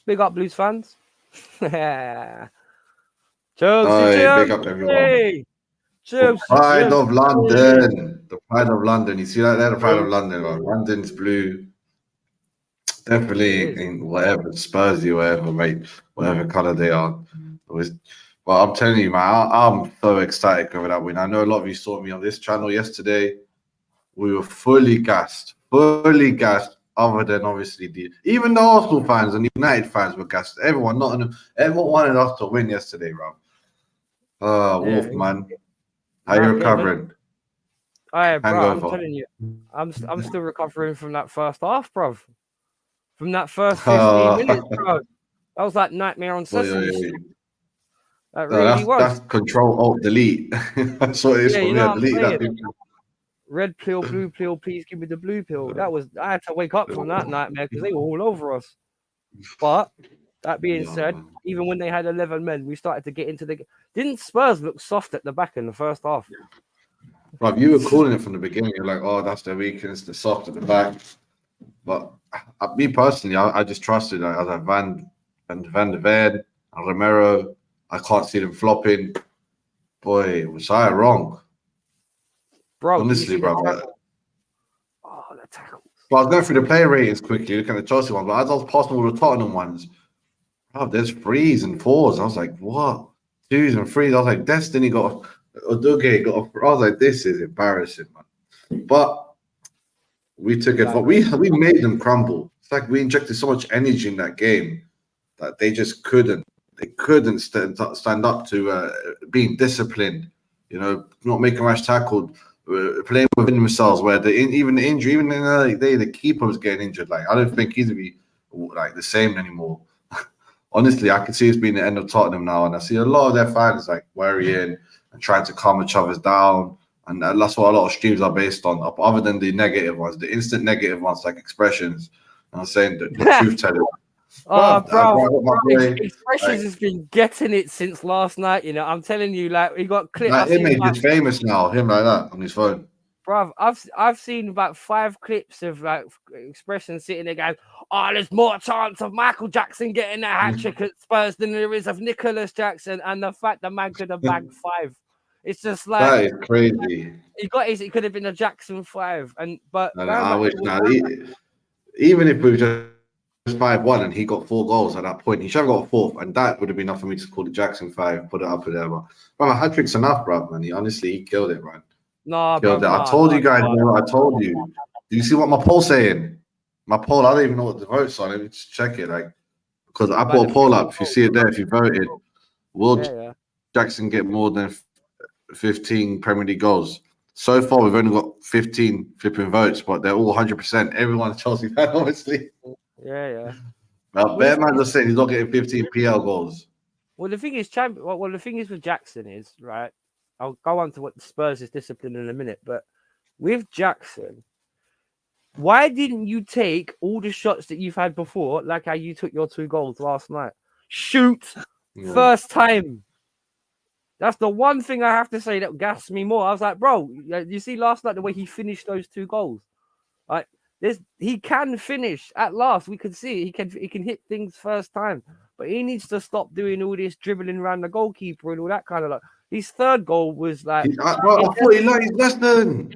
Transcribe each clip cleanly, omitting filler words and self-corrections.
Big up Blues fans. Chelsea, Big up everyone. Chelsea, Pride of London. The pride of London. You see that there? The pride of London. Bro. London's blue. Definitely in whatever Spursy, whatever, mate, whatever colour they are. Well, I'm telling you, man, I'm so ecstatic over that win. I know a lot of you saw me on this channel yesterday. We were fully gassed. Other than obviously even the Arsenal fans and United fans were gassed. Everyone wanted us to win yesterday, bro. Wolf, man. How you recovering? Alright, bro, I'm telling you, I'm still recovering from that first half, bro. From that first 15 minutes, bro. That was like Nightmare on Sesame Street. That really was. That's Control Alt Delete. That's what it is for me. I delete that. Red pill, blue pill, please give me the blue pill. I had to wake up from that nightmare because they were all over us. But that being said, even when they had 11 men, we started to get into the. Didn't Spurs look soft at the back in the first half? Bro, you were calling it from the beginning. You're like, oh, that's their weakness, the soft at the back. But me personally, I just trusted as a Van der Ven, and Romero. I can't see them flopping. Boy, was I wrong? Bro, honestly, bro. The tackles. But I was going through the player ratings quickly, looking at the Chelsea ones. But as I was passing all the Tottenham ones, bro, there's 3s and 4s. I was like, what? 2s and 3s. I was like, Destiny got Oduge got. I was like, this is embarrassing, man. But we took it. We made them crumble. It's like we injected so much energy in that game that they just couldn't. They couldn't stand up to being disciplined. You know, not making rash tackle, playing within themselves. Where even the injury, even in the keeper was getting injured. Like I don't think he's gonna be like the same anymore. Honestly, I can see it's been the end of Tottenham now, and I see a lot of their fans like worrying and trying to calm each other's down. And that's what a lot of streams are based on, other than the negative ones, the instant negative ones, like expressions. I'm saying the truth telling. Expressions has been getting it since last night. You know, I'm telling you, like he got clipped. That image is famous now. Him like that on his phone. Bro, I've seen about 5 clips of like expressions sitting there going, "Oh, there's more chance of Michael Jackson getting a hat trick at Spurs than there is of Nicholas Jackson," and the fact the man could have bagged 5. It's just like that is crazy. It could have been a Jackson 5, I wish now. Even if we were just 5-1 and he got 4 goals at that point, he should have got a 4th, and that would have been enough for me to call it Jackson 5, put it up there. But a hat trick's enough, bro. Man, he killed it, man. No, killed it. I told you guys. I told you. Do you see what my poll's saying? My poll. I don't even know what the votes are. Let me just check it. Like, because I put a poll up. If you see it there, if you voted, will Jackson get more than 15 Premier League goals? So far, we've only got 15 flipping votes, but they're all 100%. Everyone's a Chelsea fan, obviously. Yeah. Bearman just saying he's not getting 15 PL goals. Well, the thing is, the thing is with Jackson is, right, I'll go on to what the Spurs is discipline in a minute, but with Jackson, why didn't you take all the shots that you've had before, like how you took your 2 goals last night? Shoot first time. That's the one thing I have to say that gassed me more. I was like, bro, you see last night the way he finished those 2 goals? Like, he can finish at last. We can see he can hit things first time, but he needs to stop doing all this dribbling around the goalkeeper and all that kind of like. His 3rd goal was like, I thought he liked Leston.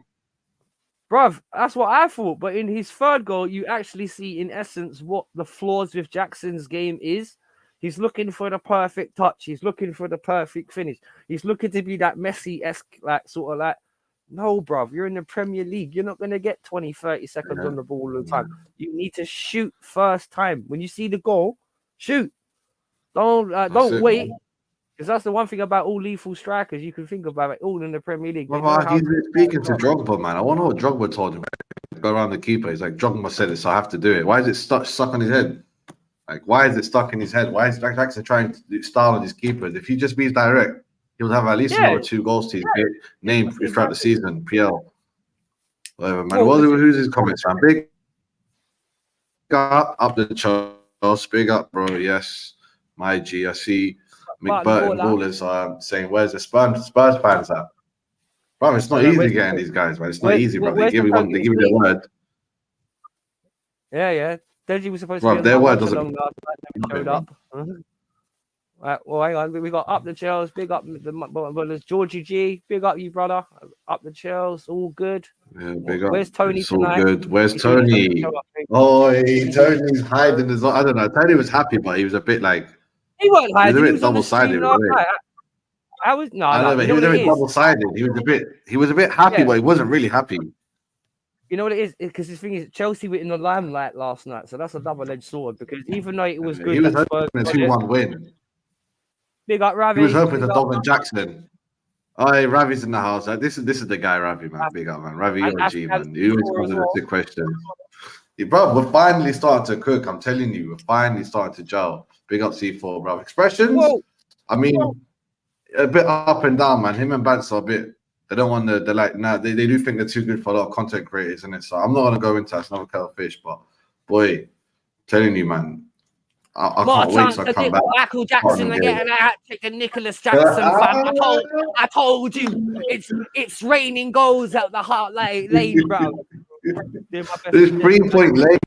Bruv, that's what I thought. But in his 3rd goal, you actually see in essence what the flaws with Jackson's game is. He's looking for the perfect touch. He's looking for the perfect finish. He's looking to be that Messi-esque, like sort of like, no, bruv, you're in the Premier League. You're not going to get 20, 30 seconds on the ball all the time. You need to shoot first time. When you see the goal, shoot. Don't wait. Because that's the one thing about all lethal strikers you can think about it all in the Premier League. He's been speaking to Drogba, man. I wonder what Drogba told him. Go around the keeper. He's like, Drogba said it, so I have to do it. Why is it stuck on his head? Like, why is it stuck in his head? Why is Jackson trying to style on his keepers? If he just be direct, he'll have at least another 2 goals to his name throughout the season. PL. Whatever, man. Who's his comments, man? Big up the Charles. Big up, bro. Yes. My G. I see McBurton Ballers saying, where's the Spurs fans at? Bro, it's not easy getting these guys, man. It's not easy, bro. They give you their word. Yeah. Deji was supposed to Bro, be on their my word watch doesn't along last night, never showed bro. up. Right, well, hang on. We got up the chills. Big up there's Georgie G. Big up you, brother. Up the chills. All good. Yeah, big up. Where's Tony It's all tonight? good. Where's He doesn't Tony? show up, mate. Oh, He Tony's hiding as well. I don't know. Tony was happy, but he was a bit like He wasn't he was a hiding. He bit was on the double-sided, stream last right? night. I was no. I know, You but he know was what a it bit is? double-sided. He was a bit happy, Yeah. but he wasn't really happy. You know what it is? Because the thing is, Chelsea were in the limelight last night, so that's a double-edged sword. Because even though it was good He was that Spurs hoping a got it, 2-1 win. big up He was Ravi. hoping Big to up. Donovan Jackson. Oh, hey, Ravi's in the house. This is the guy, Ravi, man. Big up, man. Ravi, you're a G, man. You always come with the sick questions. Yeah, bro, we're finally starting to cook. I'm telling you, we're finally starting to gel. Big up C4, bro. Expressions. Whoa. I mean, a bit up and down, man. Him and Bance are a bit. They don't want to. They're like, nah. They do think they're too good for a lot of content creators, isn't it? So I'm not gonna go into that. It's not a fish, but boy, telling you, man, I can't wait till I come back. Michael Jackson again. I had to take the Nicholas Jackson fan. I told you, it's raining goals out the heart lane, bro. It's 3-point lane,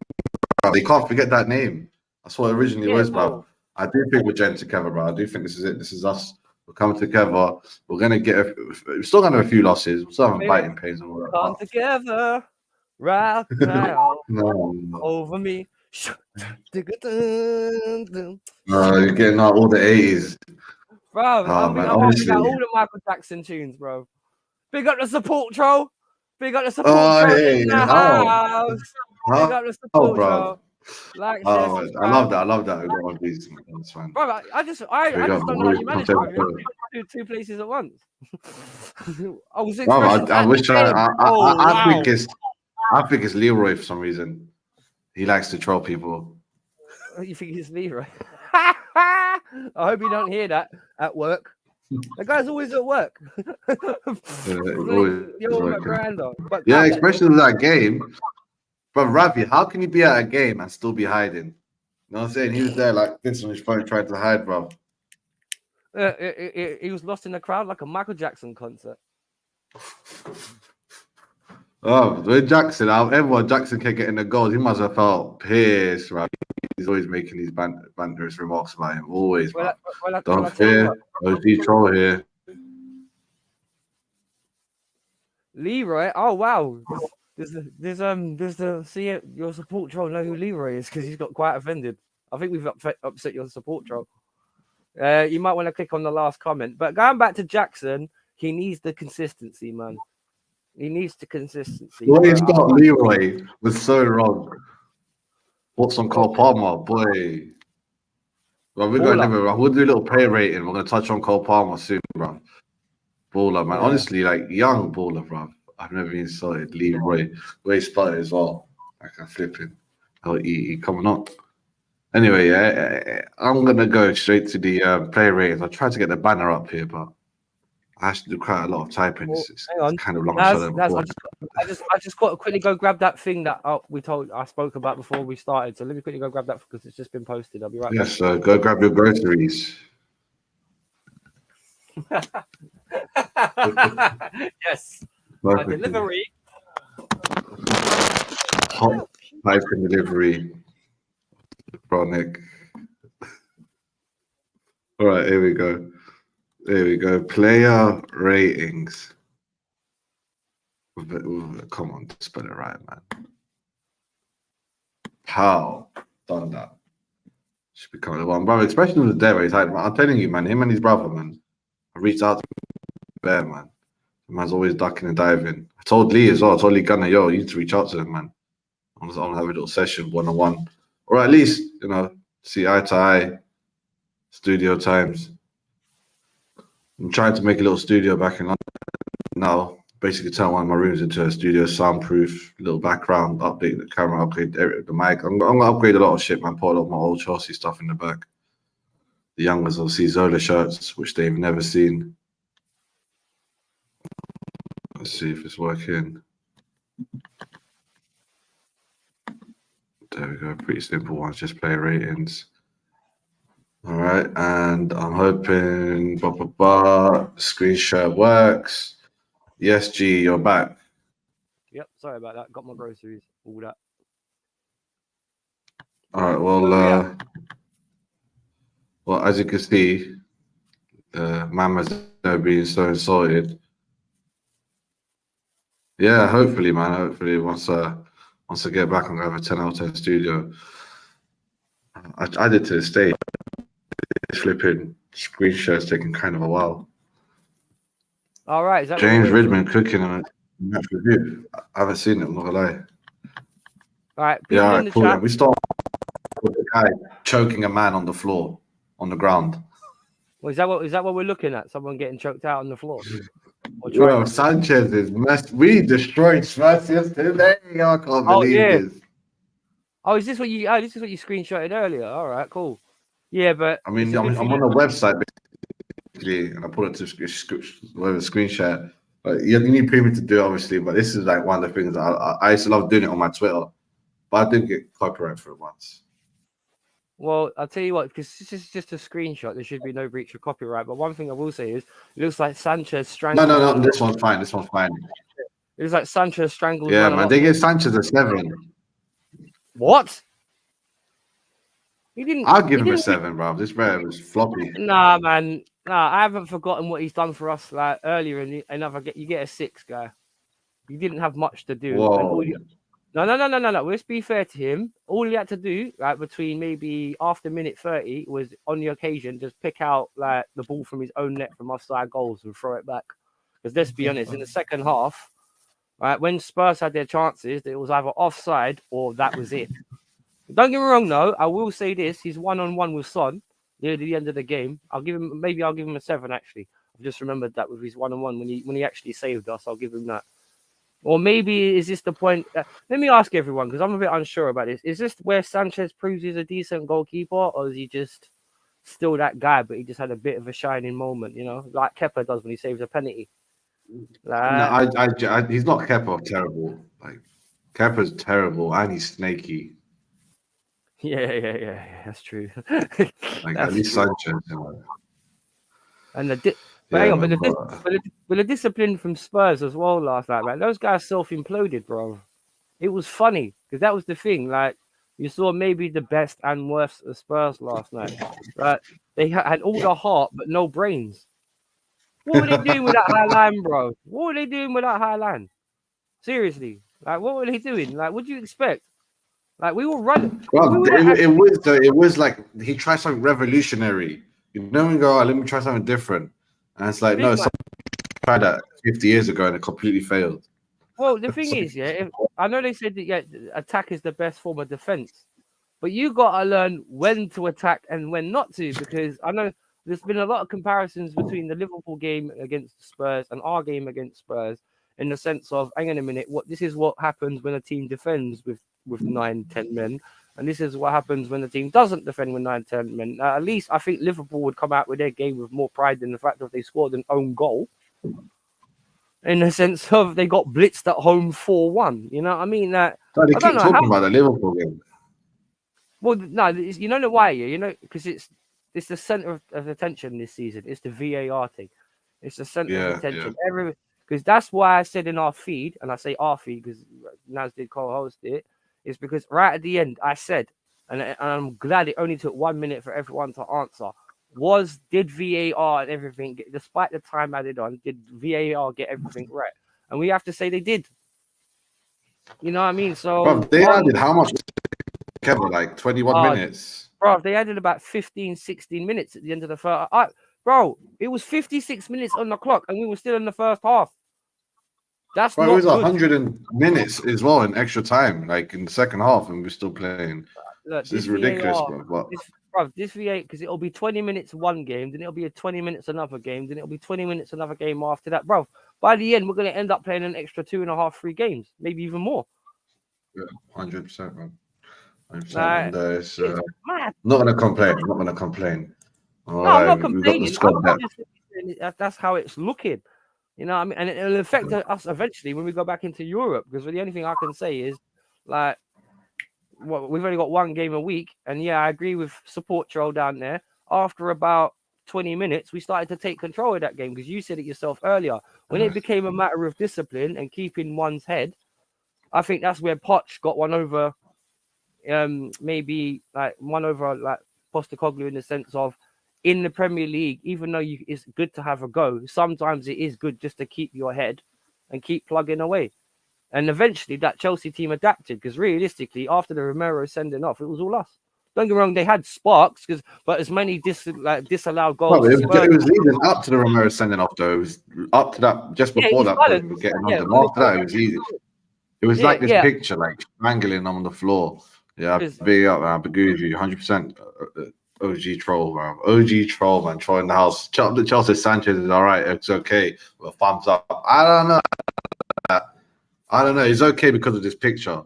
bro. They can't forget that name. That's what it originally was, bro. I do think we're getting together, bro. I do think this is it. This is us. We're coming together. We're gonna get. We're still gonna have a few losses. We're still having biting pains and all that. Come together, right now, No. over me. You're getting out all the 80s. Bro, Oh, I'm man, all honestly. the Michael Jackson tunes, bro. Big up the support troll. Big up the support Oh, troll hey, in the how? house. Big up the Oh, support bro. troll. Like, Oh, share, I subscribe. love that. I love that. That's fine. Bro, I just don't know how you manage to do two places at once. I was Bro, I wish I think it's Leroy for some reason. He likes to troll people. You think it's Leroy? I hope you don't hear that at work. The guy's always at work. Yeah, especially with that game. But Ravi, how can you be at a game and still be hiding? You know what I'm saying? He was there like this on his phone trying to hide, bro. He was lost in the crowd like a Michael Jackson concert. Oh, with Jackson, everyone Jackson kept getting the goals. He must have felt pissed, right? He's always making these banterous remarks about him. Always, man. Don't fear. OG troll here. Leroy. Oh wow. There's the see your support troll know who Leroy is because he's got quite offended. I think we've upset your support troll. You might want to click on the last comment. But going back to Jackson, he needs the consistency, man. He needs the consistency. What he's got Leroy was so wrong. What's on Cole Palmer, boy? Well, we'll do a little pay rating. We're gonna touch on Cole Palmer soon, bro. Baller, man. Yeah. Honestly, like young baller, bro. I've never been started. Leroy, way started as well. I can flip him. He coming up. Anyway, I'm gonna go straight to the play ratings. I tried to get the banner up here, but I have to do quite a lot of typing. It's kind of long. I just got to quickly go grab that thing that I spoke about before we started. So let me quickly go grab that because it's just been posted. I'll be right back. Yes, go grab your groceries. Yes. My delivery. Hot piping delivery. Chronic. All right, here we go. There we go. Player ratings. Come on, spell it right, man. How done that? Should be coming one, brother. Especially with Deva, he's like, I'm telling you, man. Him and his brother, man. I reached out to Bear, man. The man's always ducking and diving. I told Lee as well. I told Lee Gunner, yo, you need to reach out to him, man. I want to have a little session, one-on-one, or at least, see eye to eye. Studio times. I'm trying to make a little studio back in London now. Basically turn one of my rooms into a studio, soundproof, little background, update the camera, upgrade the mic. I'm going to upgrade a lot of shit, man. Put a lot of my old Chelsea stuff in the back. The young ones will see Zola shirts, which they've never seen. Let's see if it's working. There we go. Pretty simple ones. Just play ratings. All right. And I'm hoping screen share works. Yes, G, you're back. Yep. Sorry about that. Got my groceries. All that. All right. Where we at? Well, as you can see, Mama's never been so insulted. Yeah, hopefully, man. Hopefully, once I get back, I'm gonna have a 10 out of 10 studio. I did to this day. Flipping screenshots taking kind of a while. All right, is that what we're James waiting for? Redmond cooking a match review. I haven't seen it. I'm not gonna lie. All right, Yeah, all people in right, the cool. chat. Then we start with the guy choking a man on the floor, on the ground. Well, is that what we're looking at? Someone getting choked out on the floor or trying Yo, to? Sanchez is mess. We destroyed Spurs yesterday. I can't Oh believe yeah. this. Oh, is this what you? Oh, this is what you screenshotted earlier. All right, cool. Yeah, but I it's mean, a I'm, good thing. I'm on a website basically, and I put it to whatever screenshot. But you need premium to do it, obviously. But this is like one of the things I used to love doing it on my Twitter, but I did get copyright for it once. Well, I'll tell you what, because this is just a screenshot. There should be no breach of copyright. But one thing I will say is, it looks like Sanchez No, no, strangled no. one. This one's fine. This one's fine. It looks like Sanchez strangled Yeah, man a man. lot They more. gave Sanchez a 7. What? He didn't. I'll give He him a didn't. 7, bro. This man was floppy. Nah, man. Nah, I haven't forgotten what he's done for us like earlier in another. You get a 6, guy. He didn't have much to do, and Whoa. all you. No. Let's be fair to him. All he had to do, like between maybe after minute 30, was on the occasion just pick out like the ball from his own net from offside goals and throw it back. Because let's be honest, in the second half, right, when Spurs had their chances, it was either offside or that was it. Don't get me wrong, though. I will say this: he's 1-on-1 with Son near the end of the game. I'll give him a 7. Actually, I've just remembered that with his 1-on-1 when he actually saved us. I'll give him that. Or maybe is this the point? Let me ask everyone because I'm a bit unsure about this. Is this where Sanchez proves he's a decent goalkeeper, or is he just still that guy, but he just had a bit of a shining moment, like Kepa does when he saves a penalty? No, Like, he's not Kepa terrible. Like Kepa's terrible and he's snaky. yeah, that's true. Like at That's least true. Sanchez. You know. And but hang Yeah, on, man. but the discipline from Spurs as well last night, man. Those guys self-imploded, bro. It was funny because that was the thing. Like you saw maybe the best and worst of Spurs last night. Right? They had all the heart but no brains. What were they doing with that high line, bro? What were they doing with that high line? Seriously, like what were they doing? Like, what do you expect? Like we were running. If we Well, would have actually it was like he tried something revolutionary. You know, and go, oh, let me try something different. And it's like, big no, man. someone tried that 50 years ago and it completely failed. Well, the thing So, is, yeah, I know they said that attack is the best form of defense, but you got to learn when to attack and when not to, because I know there's been a lot of comparisons between the Liverpool game against Spurs and our game against Spurs in the sense of, hang on a minute, this is what happens when a team defends with 9-10 men, and this is what happens when the team doesn't defend with 9-10 men. At least I think Liverpool would come out with their game with more pride than the fact that they scored an own goal. In the sense of they got blitzed at home 4-1. You know what I mean? That they I don't keep know how. talking about the Liverpool game. Well, no, you don't know why, because it's the center of attention this season. It's the VAR thing. It's the center of Yeah, yeah. attention. Because that's why I said in our feed, and I say our feed because Naz did co-host it, is because right at the end I said, and I'm glad it only took 1 minute for everyone to answer. Did VAR and everything, despite the time added on, did VAR get everything right? And we have to say they did. You know what I mean? Bro, So they added how much? Kevin, like 21 uh, minutes. bro, they added about 15, 16 minutes at the end of the first. Bro, it was 56 minutes on the clock, and we were still in the first half. That's Bro, it was not good. 100 minutes as well in extra time, like in the second half, and we're still playing. Look, This this is ridiculous, VAR, bro. But this VAR, because it'll be 20 minutes one game, then it'll be a 20 minutes another game, then it'll be 20 minutes another game after that, bro. By the end, we're going to end up playing an extra 2.5, 3 games, maybe even more. yeah, 100%, man. 100%. Like, And it's it's mad. not gonna complain. I'm not gonna complain. All No, I'm right, not we got the complaining. I'm squad depth. just saying that's how it's looking. You know what I mean? And it'll affect us eventually when we go back into Europe. Because the only thing I can say is, like, we've only got one game a week. And yeah, I agree with support troll down there. After about 20 minutes, we started to take control of that game. Because you said it yourself earlier. When it became a matter of discipline and keeping one's head, I think that's where Poch got one over maybe like one over like Postecoglou in the sense of in the Premier League, even though it's good to have a go, sometimes it is good just to keep your head and keep plugging away. And eventually that Chelsea team adapted because realistically, after the Romero sending off, it was all us. Don't get me wrong, they had sparks, but as many disallowed Well, goals it as was, Spurs. it was leading up to the Romero sending off, though. It was up to that, just Yeah, before he's that point, balanced. we were getting Yeah, under. when After that, it was easy. It was yeah, like this yeah. picture, like strangling them on the floor. Yeah, big up, man. Baguzi, 100% OG troll, man. OG troll, man. Troll in the house. Chelsea Sanchez is all right. It's okay. Well, thumbs up. I don't know. It's okay because of this picture.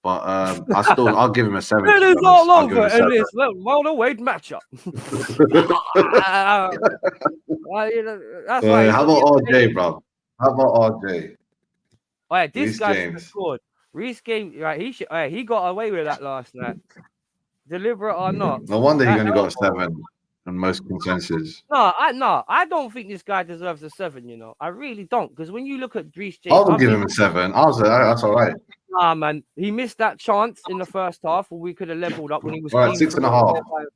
But I'll give him a 7. It To be is honest. all I'll give him over a 7. in this well-awaited matchup. That's why he's How got the about RJ, entertainment. bro? How about RJ? All right, this Reece guy should have James. scored. Reece game, right? He got away with that last night, deliberate or not. No wonder he That only got a elbow. 7 on most consensus. No, I don't think this guy deserves a 7. You know, I really don't. Because when you look at Reece I James, would give him a 7. I was that's all right. nah, man, he missed that chance in the first half where we could have leveled up when he was All right, clean 6.5. through.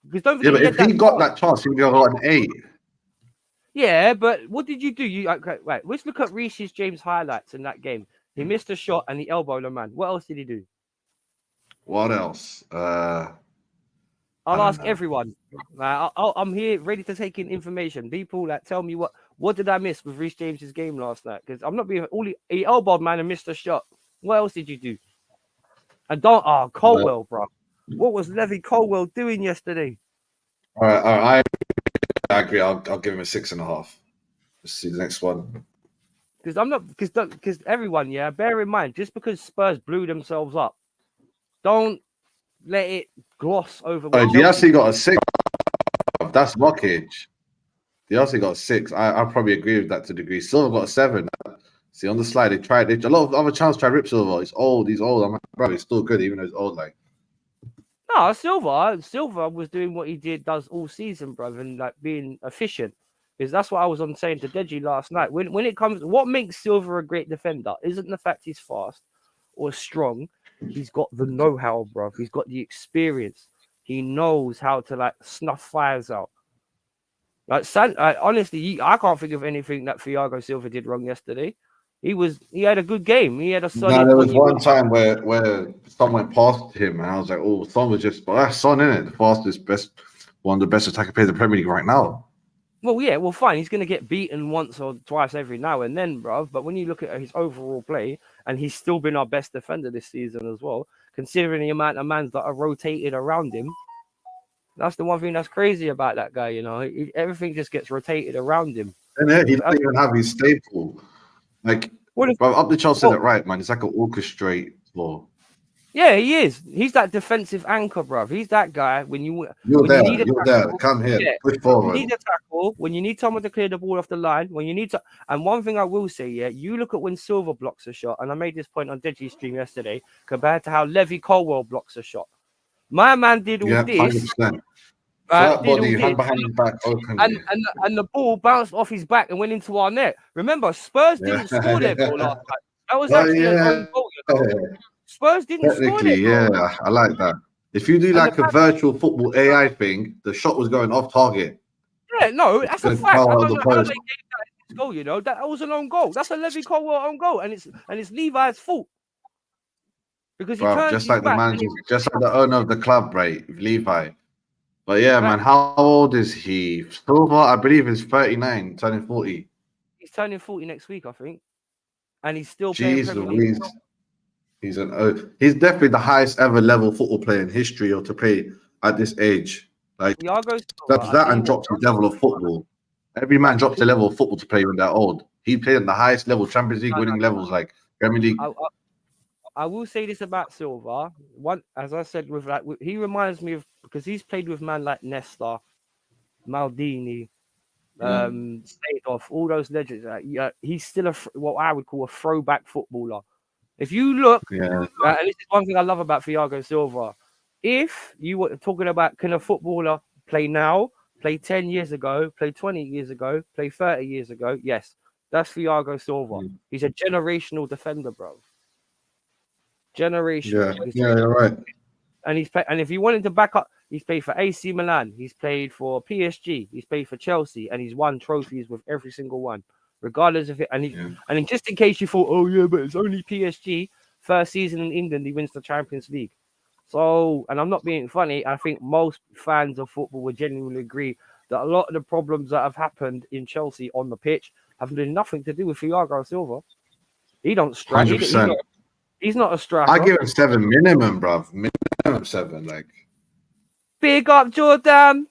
Because don't Yeah, forget, but he had if that he got chance. that chance, he would have got an 8. Yeah, but what did you do? Okay, right. Let's look at Reece James highlights in that game. He missed a shot and he elbowed a man. What else did he do? What else? I I'll don't ask know. everyone. I'm here ready to take in information. People that tell me what did I miss with Reece James's game last night? Because I'm not being he elbowed man and missed a shot. What else did you do? And Colwell, bro. What was Levy Colwell doing yesterday? All right. I agree. I'll give him a 6.5. Let's see the next one. Because I'm not because everyone, yeah, bear in mind, just because Spurs blew themselves up, don't let it gloss over what Chelsea. Diassi got a 6. That's blockage. Diassi got a 6. I probably agree with that to a degree. Silver got a 7. See, on the slide, a lot of other chance try rip Silver. He's old. I'm like, bro, he's still good, even though he's old. Like, No, Silva was doing what he does all season, brother, and like being efficient. Because that's what I was on saying to Deji last night. When it comes, what makes Silva a great defender isn't the fact he's fast or strong. He's got the know-how, bro. He's got the experience. He knows how to like snuff fires out. Like honestly, I can't think of anything that Thiago Silva did wrong yesterday. He had a good game. He had a no, solid there when was he one went. time where someone passed him, and I was like, oh, Son was just, but that's Son, innit? The fastest, one of the best attacking players in the Premier League right now. Well, yeah, well, fine. He's going to get beaten once or twice every now and then, bruv. But when you look at his overall play, and he's still been our best defender this season as well, considering the amount of mans that are rotated around him, that's the one thing that's crazy about that guy. You know, everything just gets rotated around him. And yeah, he doesn't even have his staple. Like, bro, up the Chelsea said it right, man. It's like an orchestrate floor. Yeah, he is. He's that defensive anchor, bruv. He's that guy when you need a tackle. Come here, Yeah, push when forward. you need a tackle, when you need someone to clear the ball off the line, when you need to. And one thing I will say, yeah, you look at when Silva blocks a shot, and I made this point on Deji's stream yesterday, compared to how Levy Colwell blocks a shot. My man did all this. 100%. Right, Flat did all body, this, hand behind his back openly. and the ball bounced off his back and went into our net. Remember, Spurs didn't score their goal last night. That was actually an own goal. You know? Spurs didn't score their goal. Yeah, I like that. If you do like a virtual football AI thing, the shot was going off target. Yeah, no, that's a fact. I don't know how they gave that goal. You know, that was an own goal. That's a Levy Colwell own goal, and it's Levi's fault because he turned just his like the back. manager, just like the owner of the club, right, Levi. But yeah, man, how old is he? Silva, I believe, is 39, turning 40. He's turning 40 next week, I think, and he's still playing Premier League. He's definitely the highest ever level football player in history, or to play at this age. Like that's that, and drops the level of football. Every man drops the level of football to play when they're old. He played at the highest level, Champions League winning levels, like Premier League. I will say this about Silva. One, as I said, he reminds me of, because he's played with man like Nesta, Maldini, Seedorf, all those legends. He's still what I would call a throwback footballer. If you look, and this is one thing I love about Thiago Silva. If you were talking about, can a footballer play now, play 10 years ago, play 20 years ago, play 30 years ago? Yes, that's Thiago Silva. He's a generational defender, bro. Generational. Yeah, you're right. And and if you wanted to back up, he's played for AC Milan, he's played for PSG, he's played for Chelsea, and he's won trophies with every single one, regardless of it. Yeah. And then just in case you thought, oh yeah, but it's only PSG, first season in England, he wins the Champions League. So, and I'm not being funny, I think most fans of football would genuinely agree that a lot of the problems that have happened in Chelsea on the pitch have been nothing to do with Thiago Silva. He don't strike. 100%. He's not a I striker. give him 7 minimum, bruv. Minimum 7. Like, Big up, Jordan.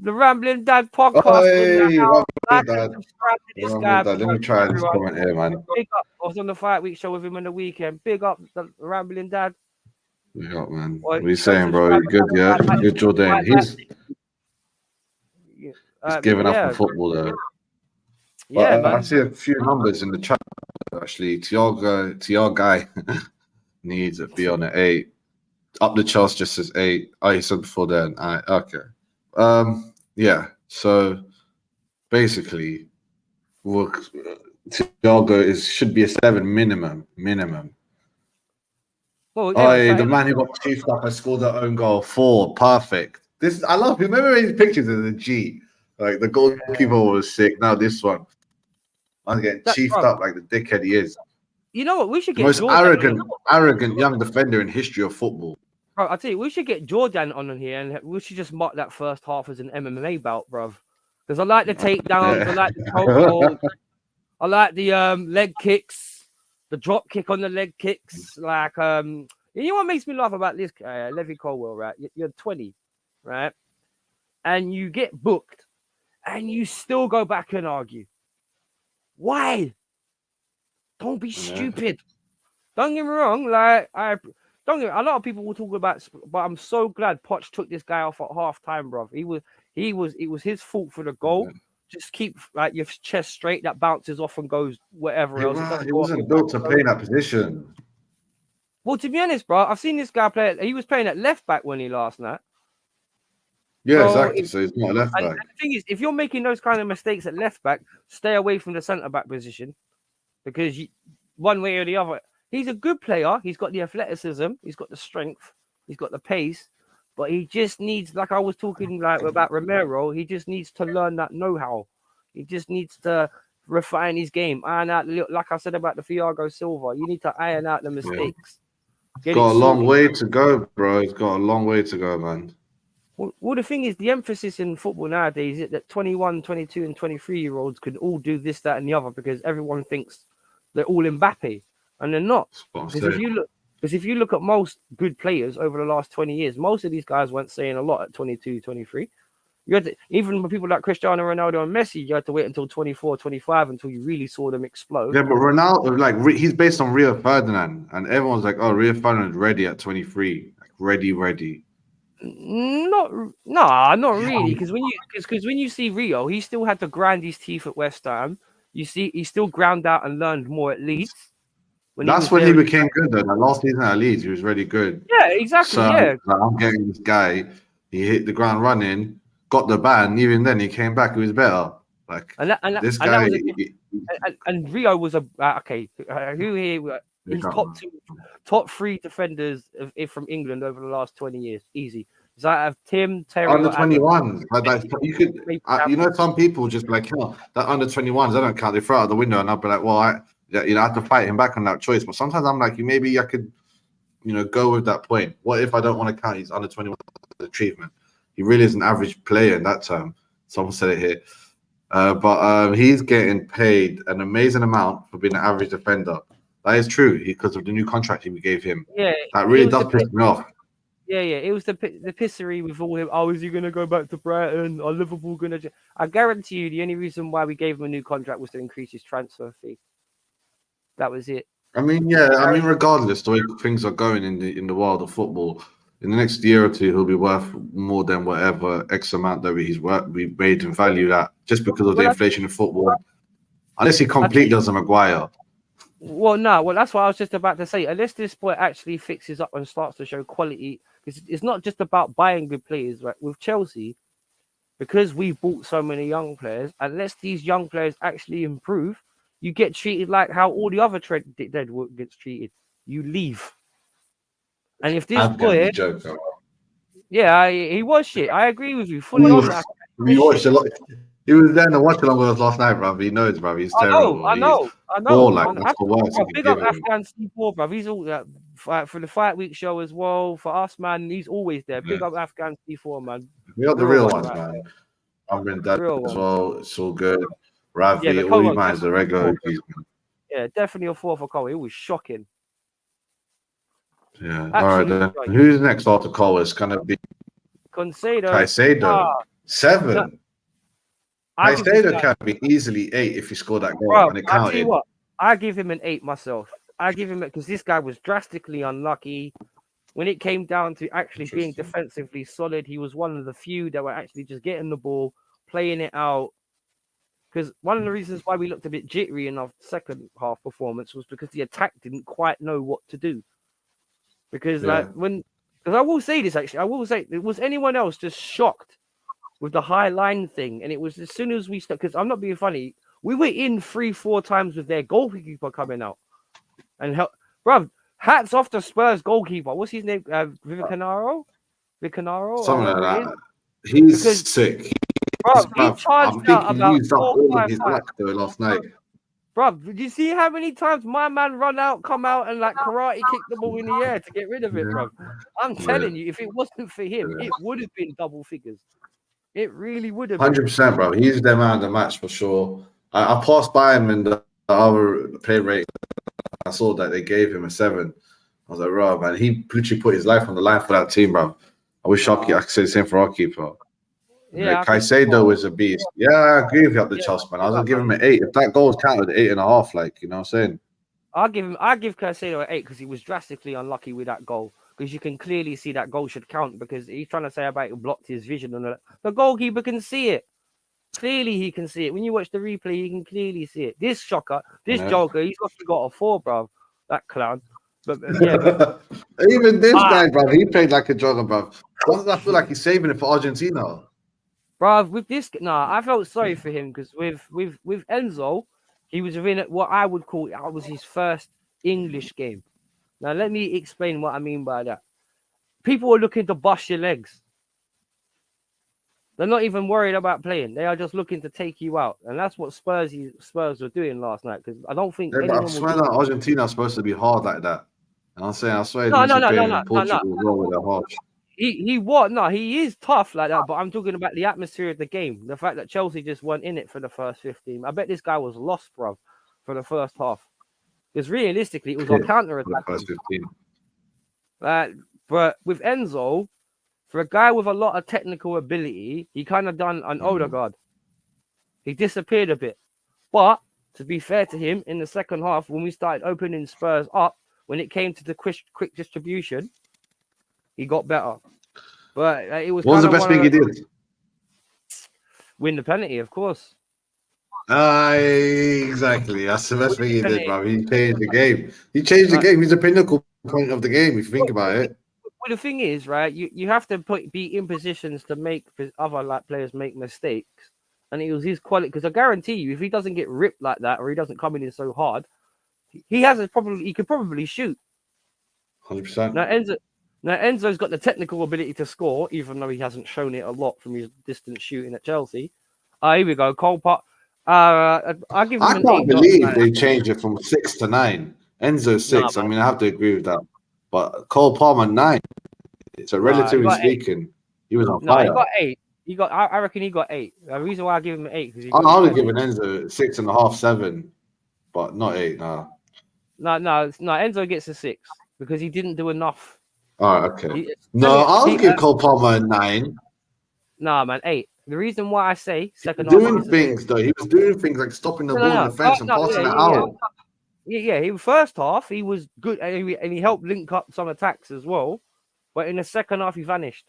The Rambling Dad podcast in the hey, house. Like and Dad. subscribe to this Wrong guy. with that. Let me try this comment here, man. Big up. I was on the Fight Week show with him on the weekend. Big up, the Rambling Dad. Yeah, man. Or What are you saying, bro? You good, yeah? Good, Jordan. He's giving up on football, though. Yeah, But, man. I see a few numbers in the chat, actually. Tiago needs to be on an 8. Up the charts just says 8. Oh, he said before then. Okay. Yeah. So basically, Tiago should be a 7 minimum. Well, Oh, the man who got chiefed up and scored their own goal. 4. Perfect. This I love. Remember his pictures of the G. Like the goalkeeper was sick. Now this one. I'm getting chiefed up like the dickhead he is. You know what? We should The get most Jordan. arrogant young defender in history of football. Bro, I tell you, we should get Jordan on here, and we should just mark that first half as an MMA bout, bruv. Because I like the takedowns, I like the chokehold, I like the leg kicks, the drop kick on the leg kicks. Like, you know what makes me laugh about this, Levy Colwell, right? You're 20, right? And you get booked, and you still go back and argue. Why? Don't be stupid. Don't get me wrong. Like, a lot of people will talk about, but I'm so glad Poch took this guy off at half time, bro. It was his fault for the goal. Just keep like your chest straight. That bounces off and goes whatever else. He wasn't built to play in that position. Well, to be honest, bro, I've seen this guy play. He was playing at left back when he last night. Yeah, exactly. So he's not a left back. And the thing is, if you're making those kind of mistakes at left back, stay away from the centre back position, because one way or the other, he's a good player. He's got the athleticism, he's got the strength, he's got the pace, but he just needs, like I was talking like about Romero, he just needs to learn that know-how. He just needs to refine his game, iron out. Like I said about the Thiago Silva, you need to iron out the mistakes. He's got a long way to go, bro. He's got a long way to go, man. Well, the thing is, the emphasis in football nowadays is that 21, 22, and 23-year-olds can all do this, that, and the other because everyone thinks they're all Mbappe, and they're not. Because if you look at most good players over the last 20 years, most of these guys weren't saying a lot at 22, 23. You had to, even with people like Cristiano Ronaldo and Messi, you had to wait until 24, 25 until you really saw them explode. Yeah, but Ronaldo, like, he's based on Rio Ferdinand, and everyone's like, oh, Rio Ferdinand's ready at 23. Like, ready. Not really. Because when you see Rio, he still had to grind his teeth at West Ham. You see, he still ground out and learned more at Leeds. That's when he became good, though. That last season at Leeds, he was really good. Yeah, exactly. So, yeah, like, I'm getting this guy. He hit the ground running, got the ban. Even then, he came back. He was better. Like this guy. And Rio was who here? He's top 3 defenders from England over the last 20 years, easy. So I have Tim, Terry, under 21s. Like you could, you know, some people just be like, oh, that under 21s, I don't count. They throw it out the window, and I'll be like, well, I have to fight him back on that choice. But sometimes I'm like, maybe I could, go with that point. What if I don't want to count his under 21 achievement? He really is an average player in that term. Someone said it here. But he's getting paid an amazing amount for being an average defender. That is true because of the new contract we gave him. Yeah, that really does piss me off. Yeah. It was the pissery with all him. Oh, is he going to go back to Brighton? Are Liverpool going to? I guarantee you, the only reason why we gave him a new contract was to increase his transfer fee. That was it. I mean, regardless, the way things are going in the world of football, in the next year or two, he'll be worth more than whatever X amount that we made him value that just because of the inflation in football. Unless he completely does a Maguire. Well, no. Well, that's what I was just about to say. Unless this boy actually fixes up and starts to show quality, because it's not just about buying good players. Right? With Chelsea, because we've bought so many young players, unless these young players actually improve, you get treated like how all the other deadwood gets treated. you leave. And if this Afghan, boy, you joke. yeah, he was shit. I agree with you fully We, on that. we watched a lot. He was there and watched along with us last night, bro. He knows, bro. He's terrible. I He's know. poor, like, what's the worst Bro, you could big up give him? Afghan C4, bro. He's all for the fight week show as well. For us, man, he's always there. Yeah. Big up Afghan C4, man. We got the Real real one, ones, right? man. I'm in that Real as one. well. It's all good. Yeah, Ravi, but all you Cole, man, the regular OGs, man. yeah, definitely a 4 for Cole. It was shocking. Yeah. All right, Absolutely then. shocking. Who's next after Cole? It's going to be Conceido. Caicedo. 7. I give this Caicedo guy, can be easily 8 if he scored that goal bro. and it I tell you counted. what, I give him an 8 myself. I give him it because this guy was drastically unlucky. When it came down to actually being defensively solid, he was one of the few that were actually just getting the ball, playing it out. Because one of the reasons why we looked a bit jittery in our second half performance was because the attack didn't quite know what to do. Because Yeah. because I will say this actually, I will say, was anyone else just shocked with the high line thing? And it was as soon as we started, because I'm not being funny, we were in 3-4 times with their goalkeeper coming out and help, bro. Hats off to Spurs goalkeeper. What's his name? Vicanaro, or Something whatever like it is. that. He's Because, sick. bro, he I'm charged out thinking he about used up 4 or all of 5 his times. luck though last night. Bro, did you see how many times my man run out, come out, and like karate kick the ball in the air to get rid of it, bro? I'm telling you, if it wasn't for him, it would have been double figures. It really would have been. 100%, bro. He's the man of the match for sure. I passed by him in the other pay rate. I saw that they gave him a 7. I was like, bro, man, he literally put his life on the line for that team, bro. I wish I could say the same for our keeper. Yeah, Caicedo is a beast. Yeah, I agree with you up the yeah, Chelsea, man. I was gonna give him an 8. If that goal was counted, 8.5, like, you know what I'm saying? I give Caicedo an 8 because he was drastically unlucky with that goal. Because you can clearly see that goal should count because he's trying to say about it blocked his vision and the goalkeeper can see it. Clearly, he can see it. When you watch the replay, you can clearly see it. This joker, he's got a 4, bro. That clown. But yeah, but even this guy, bro, he played like a jogger, bro. I feel like he's saving it for Argentina. bro, with this, I felt sorry for him because with Enzo, he was in what I would call it was his first English game. Now, let me explain what I mean by that. People are looking to bust your legs. They're not even worried about playing. They are just looking to take you out, and that's what Spurs were doing last night. Because I don't think Yeah, but I swear that Argentina is supposed to be hard like that. And I'm saying, I swear, no, once you play in Portugal, as well with their harsh. He is tough like that. But I'm talking about the atmosphere of the game. The fact that Chelsea just weren't in it for the first 15. I bet this guy was lost, bro, for the first half. Because realistically, it was our counter attack. First 15. But with Enzo, for a guy with a lot of technical ability, he kind of done an Odegaard. He disappeared a bit. But to be fair to him, in the second half, when we started opening Spurs up, when it came to the quick distribution, he got better. But it was. What was the best thing he did? Win the penalty, of course. Exactly. That's the best thing he did, bro. He changed the game. He's the pinnacle point of the game, if you think about it. Well, the thing is, right, you have to be in positions to make other players make mistakes. And it was his quality, because I guarantee you, if he doesn't get ripped like that, or he doesn't come in so hard, he could probably shoot. 100%. Now Enzo's got the technical ability to score, even though he hasn't shown it a lot from his distance shooting at Chelsea. Here we go, Cole Pot. I give him I an can't 8. believe they changed it from 6 to 9. Enzo 6. Nah, I mean, I have to agree with that. But Cole Palmer 9. So relatively speaking, he was on fire. He got 8. I reckon he got 8. The reason why I give him an 8 because I would have given Enzo 6.5, 7, but not 8. No. No. Enzo gets a 6 because he didn't do enough. All right, okay. I'll give Cole Palmer a 9. Nah, man, 8. The reason why I say second half, doing things though, he was doing things like stopping the ball in the fence and passing it out. Yeah. First half he was good and he helped link up some attacks as well, but in the second half he vanished.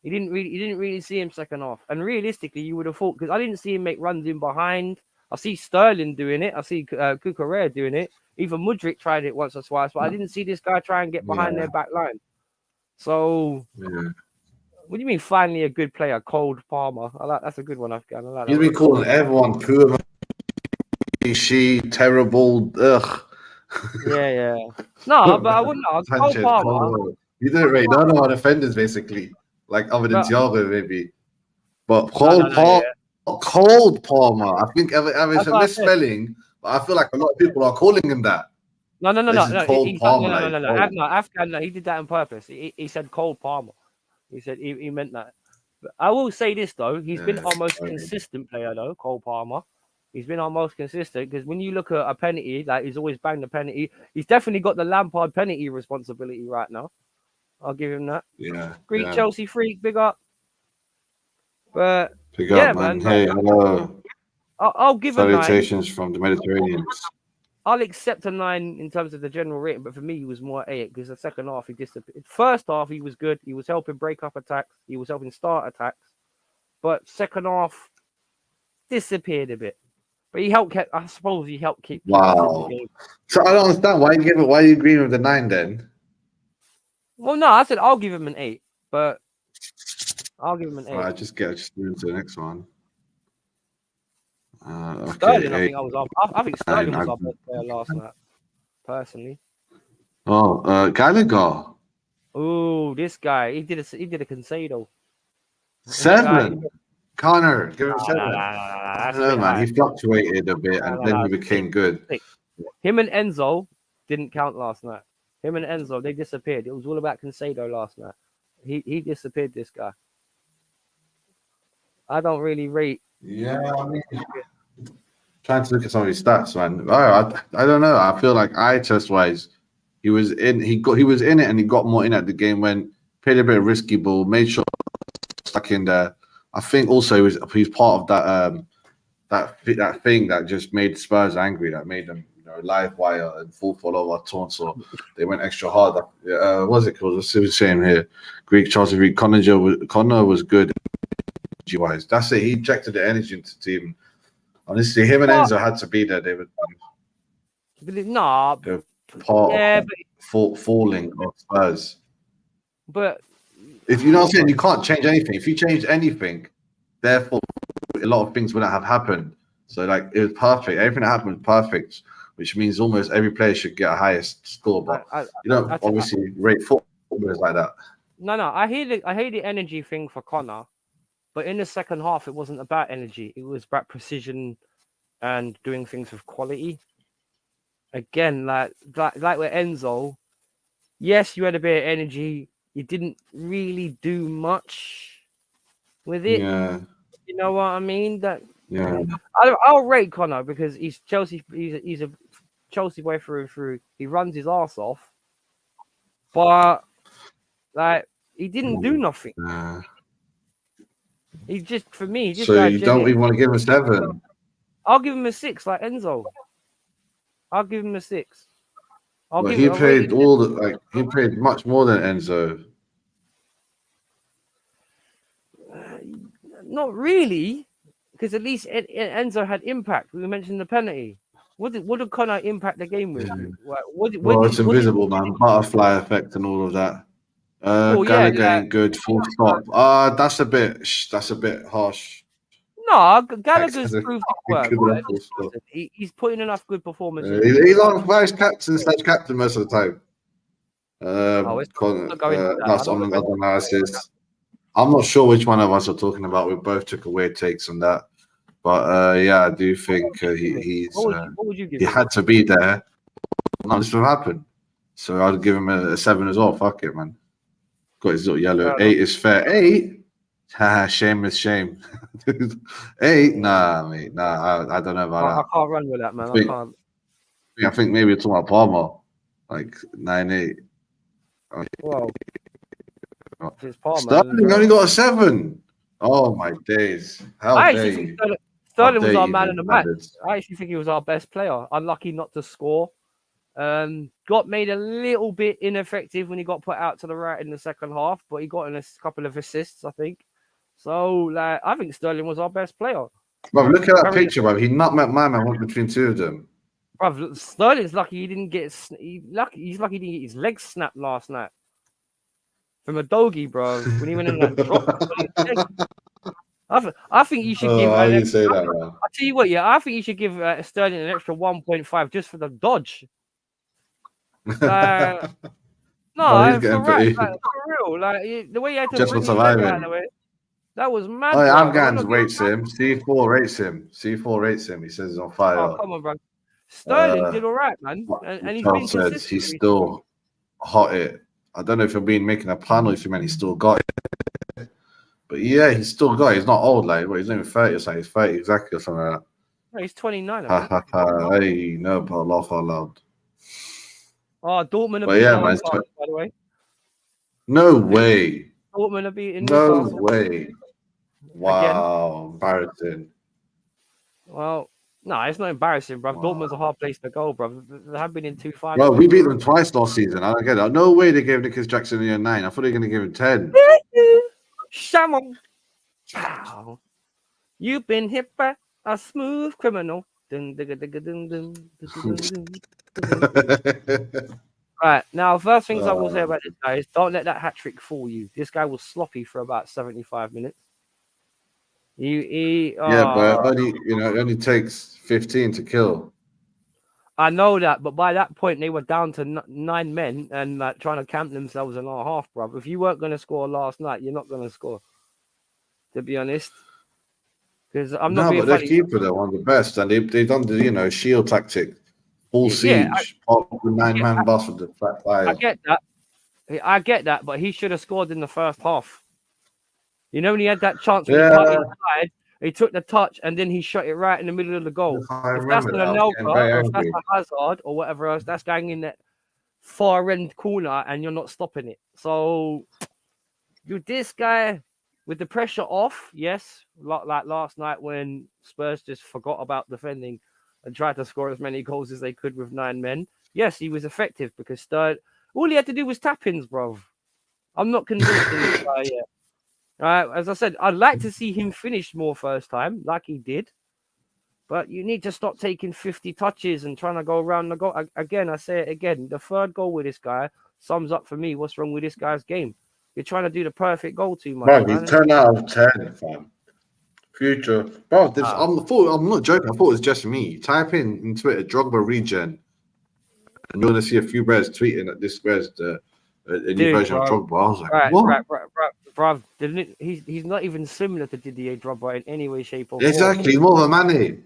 You didn't really see him second half, and realistically, you would have thought because I didn't see him make runs in behind. I see Sterling doing it. I see Cucurella doing it. Even Mudryk tried it once or twice, but I didn't see this guy try and get behind their back line. So. Yeah. What do you mean? Finally, a good player, Cold Palmer. That's a good one. I like that. He's been calling everyone poor, she terrible. Ugh. Yeah. No, but I wouldn't. Cole Sanchez, Palmer, Cole. You didn't rate none of our defenders basically, like other than but Thiago maybe. But no, yeah. Cold Palmer. I think it's That's a what I said. misspelling, but I feel like a lot of people are calling him that. This is Cold He's not, Palmer, like No, Afghan. No, he did that on purpose. He said Cole Palmer. He said he meant that. But I will say this though, he's been yeah. our most consistent player though, Cole Palmer. He's been our most consistent because when you look at a penalty, like he's always banged the penalty. He's definitely got the Lampard penalty responsibility right now. I'll give him that. Yeah, Greek yeah. Chelsea freak, big up. But Pick yeah, up, man. man. Hey, hello. I'll give a 9. Salutations from the Mediterranean. I'll accept a 9 in terms of the general rating, but for me, he was more 8 because the second half he disappeared. First half he was good. He was helping break up attacks. He was helping start attacks. But second half disappeared a bit. But he helped. I suppose he helped keep. Wow. So I don't understand why you give it. Why are you agreeing with the 9 then? Well, no, I said I'll give him an 8, but I'll give him an 8. All right, just move to the next one. Okay, Sterling, I think Sterling was our best player last night, personally. Oh, Gallagher. Oh, this guy, he did a Concedo. 7. Connor, give him 7. I don't know, man. He fluctuated a bit, and then he became good. Him and Enzo didn't count last night. Him and Enzo, they disappeared. It was all about Concedo last night. He disappeared, this guy. I don't really rate. Yeah, I mean, trying to look at some of his stats, man. I don't know. I feel like eye test wise, he was in it, and he got more in at the game when played a bit of risky ball, made sure stuck in there. I think also he's part of that thing that just made Spurs angry, that made them live wire and fall over torn, so they went extra hard. What's it called? What's the same here? Greek Chelsea Reed Connor was good energy wise. That's it. He injected the energy into the team. Honestly, him and Enzo had to be there. They were part of falling of Spurs. But if you know what I'm saying, you can't change anything. If you change anything, therefore a lot of things wouldn't have happened. So like it was perfect. Everything that happened was perfect, which means almost every player should get a highest score. But obviously rate footballers like that. No, I hear the energy thing for Connor, but in the second half it wasn't about energy. It was about precision and doing things with quality. Again, like with Enzo, yes, you had a bit of energy. You didn't really do much with it. Yeah. You know what I mean? Yeah. I'll rate Connor because he's Chelsea. He's a Chelsea boy through and through. He runs his ass off, but like he didn't do nothing. He's just for me. So you don't even want to give him a 7? I'll give him a 6, like Enzo. I'll give him a 6. He played he played much more than Enzo. Not really, because at least Enzo had impact. We mentioned the penalty. What did Connor impact the game with? It's invisible, man. Butterfly effect and all of that. Gallagher ain't good. Full stop. That's a bit harsh. No, Gallagher's proved his work. He's putting enough good performances. He's on vice captain most of the time. That's on another analysis. I'm not sure which one of us are talking about. We both took away takes on that, but I do think he had to be there. None of this would happen. So I'd give him a 7 as well. Fuck it, man. Got his little yellow. 8 is fair. 8. Shameless shame. 8? Nah, mate. Nah, I don't know about that. I can't run with that, man. I think maybe you're talking about Palmer, like 9-8. Well, Palmer, Sterling only got a 7. Oh my days! I actually think Sterling was our man in the match. I actually think he was our best player. Unlucky not to score. Got made a little bit ineffective when he got put out to the right in the second half, but he got in a couple of assists, I think. So, I think Sterling was our best player. Bro, look at that picture, bro. He nutmegged my man. Went between two of them. Bro, Sterling's lucky he didn't get. He's lucky he didn't get his legs snapped last night from a doggy, bro. When he went in that drop. I think you should give. How you say that, man? I'll tell you what, I think you should give Sterling an extra 1.5 just for the dodge. Like, Oh, he's no, for getting right, pretty. like, for real. Like the way he had to Just for bring his leg out of the surviving. way, that was Oh, mad, yeah, bro. I'm Afghans not giving rates him. C4 rates him. C4 rates him. He says he's on Oh, fire. come on, bro. Sterling Uh, did all right, man, what and he's Charles been says consistent he's recently. still hot it. I don't know if he'll be making a plan or if he meant he's still got it. But yeah, he's still got it. He's not old, like, he's not even 30 or something. He's 30 exactly or something like that. No, he's 29, I Ha think. ha ha. Hey, no, but laugh out loud. Oh, Dortmund are But beating yeah, man. Newcastle, by the way. No way. Dortmund are beating No Newcastle way. again. Wow. Embarrassing. Well, no, it's not embarrassing, bro. Dortmund's a Wow. hard place to go, bro. They have been in two Bro, finals we in a beat row. them twice last season. I don't get that. No way they gave Nicholas Jackson a year 9. I thought they were going to give him 10. Shamon. Pow. You've been hit by a smooth criminal. Dun, dun, dun, dun, dun, dun, dun, dun, dun, dun. Right, now, first things I will say about this guy is don't let that hat trick fool you. This guy was sloppy for about 75 minutes. Yeah, but it only takes 15 to kill. I know that, but by that point they were down to 9 men and like trying to camp themselves in our half, bro. If you weren't going to score last night, you're not going to score. To be honest, because I'm not No, being but their funny. keeper, they're one of the best. And they've done the, shield tactic. Full Yeah, siege. Part of the 9-man bus with the flat I fire. get that. I get that, but he should have scored in the first half. You know when he had that chance when he cut Yeah, inside, he took the touch and then he shot it right in the middle of the goal. I If that's remember an that. I was getting Anelka very or if that's angry. a Hazard or whatever else, that's going in that far end corner and you're not stopping it. So this guy with the pressure off, yes, like last night when Spurs just forgot about defending and tried to score as many goals as they could with 9 men. Yes, he was effective because all he had to do was tap ins, bro. I'm not convinced in this guy yet. As I said, I'd like to see him finish more first time, like he did. But you need to stop taking 50 touches and trying to go around the goal. Again, I say it again. The third goal with this guy sums up for me what's wrong with this guy's game. You're trying to do the perfect goal too much, Bro, he's man. 10 out of 10, fam. Future. Bro, I'm not joking. I thought it was just me. Type in Twitter, Drogba regen, and you're going to see a few bears tweeting that this where's a new Dude, version of bro. Drogba. I was like, Right, what? bro. He's not even similar to Didier Drogba in any way, shape, or form. Exactly. He's more of a Manny.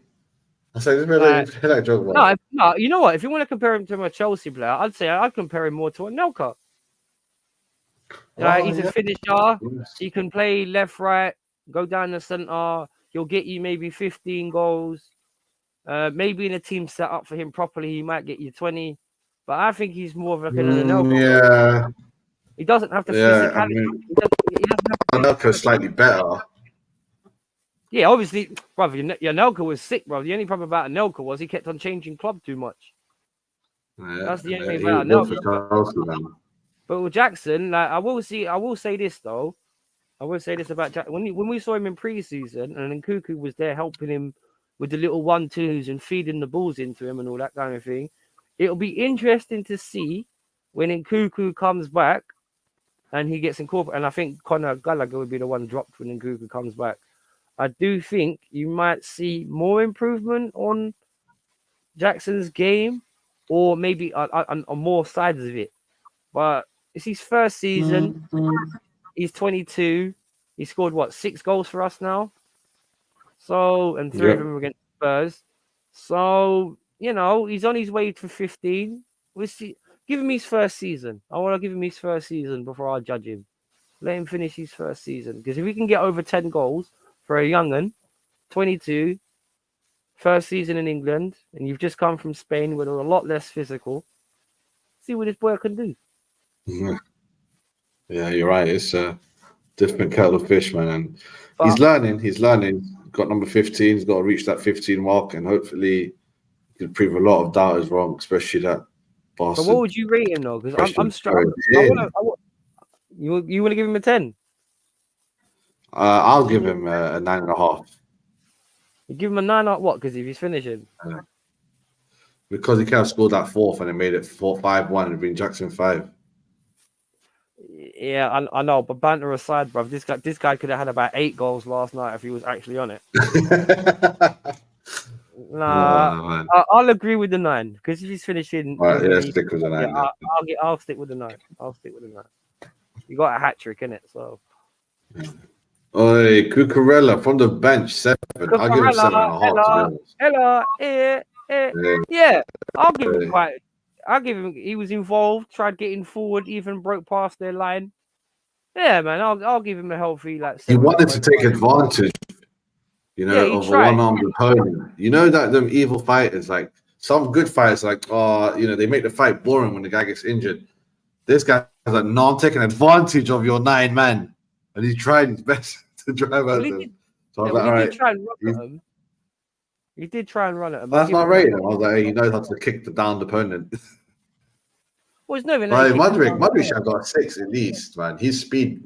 I said, this man Like, doesn't feel like Drogba. no, you know what? If you want to compare him to a Chelsea player, I'd say I'd compare him more to a Nelka. Oh, He's a yeah. finisher. Yes. He can play left, right, go down the center. He'll get you maybe 15 goals. Maybe in a team set up for him properly, he might get you 20. But I think he's more of like an Anelka. Yeah. He doesn't have the Yeah. I physicality. mean, He doesn't have the Anelka's physicality. slightly better. Yeah, obviously, brother, Anelka was sick, bro. The only problem about Anelka was he kept on changing club too much. Yeah. That's the only thing He about was for Anelka. Chelsea, man. But with Jackson, like I will say this though. I will say this about Jack. When we saw him in preseason, and Nkunku was there helping him with the little 1-2s and feeding the balls into him and all that kind of thing, it'll be interesting to see when Nkunku comes back and he gets incorporated. And I think Conor Gallagher would be the one dropped when Nkunku comes back. I do think you might see more improvement on Jackson's game, or maybe on more sides of it. But it's his first season. He's 22. He scored 6 goals for us now. So, and 3 of Yep. them against Spurs. So, he's on his way to 15. We'll see. Give him his first season. I want to give him his first season before I judge him. Let him finish his first season. Because if we can get over 10 goals for a young'un, 22, first season in England, and you've just come from Spain where they're a lot less physical, see what this boy can do. Yeah, you're right. It's a different kettle of fish, man. And he's But learning. He's got number 15. He's got to reach that 15 mark, and hopefully he can prove a lot of doubters wrong, especially that bastard. what would you rate him though? Because I'm Christian struggling. You want to give him a 10? I'll give him a 9.5 You give him a 9 out what? Because if he's finishing. because he could have scored that fourth and it made it 5-1 and been Jackson 5. Yeah, I know, but banter aside, bro, this guy could have had about 8 goals last night if he was actually on it. Nah, man. I'll agree with the 9 because if he's finishing All right, yeah, MVP, stick with the yeah, 9 then. I'll stick with the 9. I'll stick with the 9. You got a hat trick in it, so. Oi, Cucurella from the bench, 7. I'll give him Cucurella, 7.5 to be Ella, honest. Ella, Yeah, yeah. I'll give him yeah. quite. I'll give him. He was involved, tried getting forward, even broke past their line. Yeah, man. I'll give him a healthy like He wanted 7.5. to take advantage, Yeah, he of a tried. one-armed opponent. You know that them evil fighters, like some good fighters, like they make the fight boring when the guy gets injured. This guy's like, no, I'm taking advantage of your 9 man, and he tried his best to drive Well, at he them. did. So I was Yeah, like, well, he all did right, try and run he's, at him. He did try and run at him. I'll that's give my him that. rating. I was like, hey, he knows how to kick the downed opponent. Well, it's not even that he Right, kicked him Modric, down. Modric had got 6 at least, man. His speed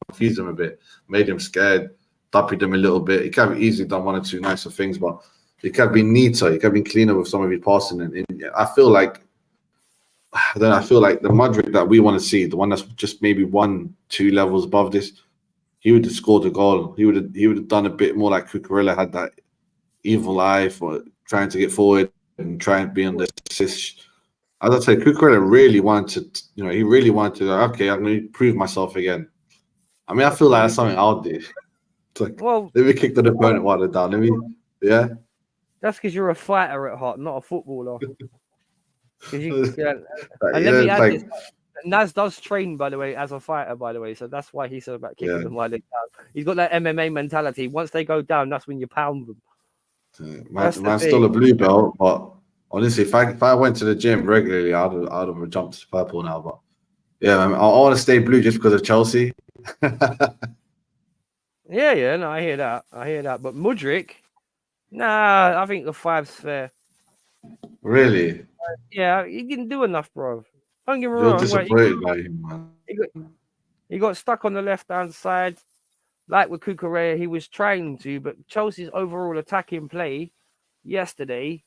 confused him a bit, made him scared, duppied him a little bit. He could have easily done 1 or 2 nicer things, but he could have been neater. He could have been cleaner with some of his passing. And I feel like the Modric that we want to see, the one that's just maybe 1-2 levels above this, he would have scored a goal. He would have done a bit more like Cucurella had that evil eye for trying to get forward and try and be on the assist. As I said, Cucurella really wanted, he really wanted to, okay, I'm going to prove myself again. I mean, I feel like that's something I'll do. It's like, Well, let me kick the opponent while they're down. Yeah. that's because you're a fighter at heart, not a footballer. Yeah, and let me It's add like, this. Naz does train, by the way, as a fighter, by the way. So that's why he said about kicking yeah. them while they're down. He's got that MMA mentality. Once they go down, that's when you pound them. That's the Man's thing. still a blue belt, but honestly, if I went to the gym regularly, I'd have jumped to purple now. But yeah, man, I want to stay blue just because of Chelsea. Yeah, no, I hear that. But Mudryk, nah, I think the 5's fair. Really, Yeah, he didn't do enough, bro. Don't get me you're wrong. disappointed by him, man. He got stuck on the left hand side. Like with Cucurella, he was trying to, but Chelsea's overall attacking play yesterday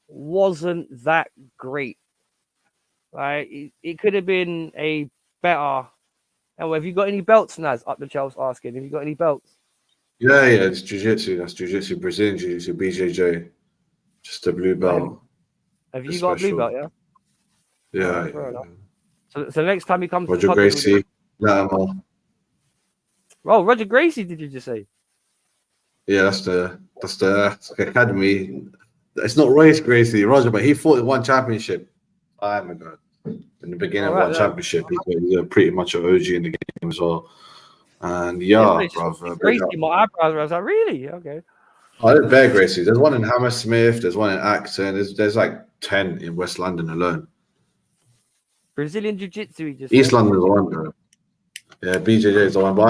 wasn't that great. Like it could have been a better. And have you got any belts, Naz? Up the Chelsea asking. Have you got any belts? Yeah, it's jiu-jitsu. That's jiu-jitsu, Brazilian jiu-jitsu, BJJ. Just a blue Like, belt. have It's you got a blue special. belt? Yeah. All Yeah, right, fair enough. So next time he comes to Roger Tottenham, with Gracie. Yeah, Roger Gracie, did you just say? yeah, that's the academy. It's not Royce Gracie, Roger, but he fought in 1 championship time ago. In the beginning All of right, 1 championship, he's pretty much an OG in the game as well. And yeah, yeah, so brother, big Gracie, up. my eyebrows. I was like, really? Okay. Oh, there's Bear Gracie. There's one in Hammersmith. There's one in Acton. There's like 10 in West London alone. Brazilian Jiu-Jitsu, he just East said. London is the one, though. Yeah, BJJ is the one. But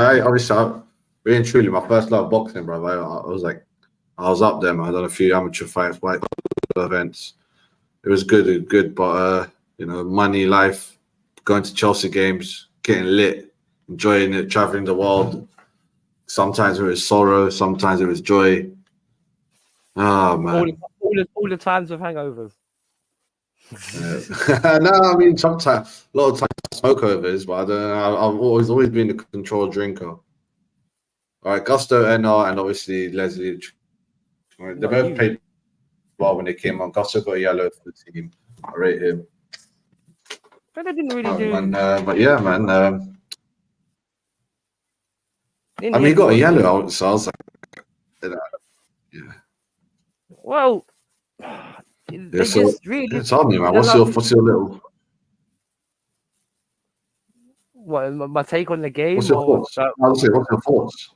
really and truly, my first love boxing, bro. I was up there, man. I done a few amateur fights, white events. It was good, but money, life, going to Chelsea games, getting lit, enjoying it, traveling the world. Sometimes it was sorrow, sometimes it was joy. Oh man. All the times of hangovers. No, I mean sometimes a lot of times smokeovers, but I don't know. I've always been a controlled drinker. All right, Gusto NR and obviously Leslie. They Not both you. played well when they came on. Gusto got a yellow for the team. I rate him. But they didn't really do. But yeah, man. In I the mean, he end, it got a wasn't. yellow, so I was like, yeah. Well, Yeah, they so just really. tell me, man, They're like, what's your little what my take on the what's game, your or thoughts? I was say, what's your thoughts?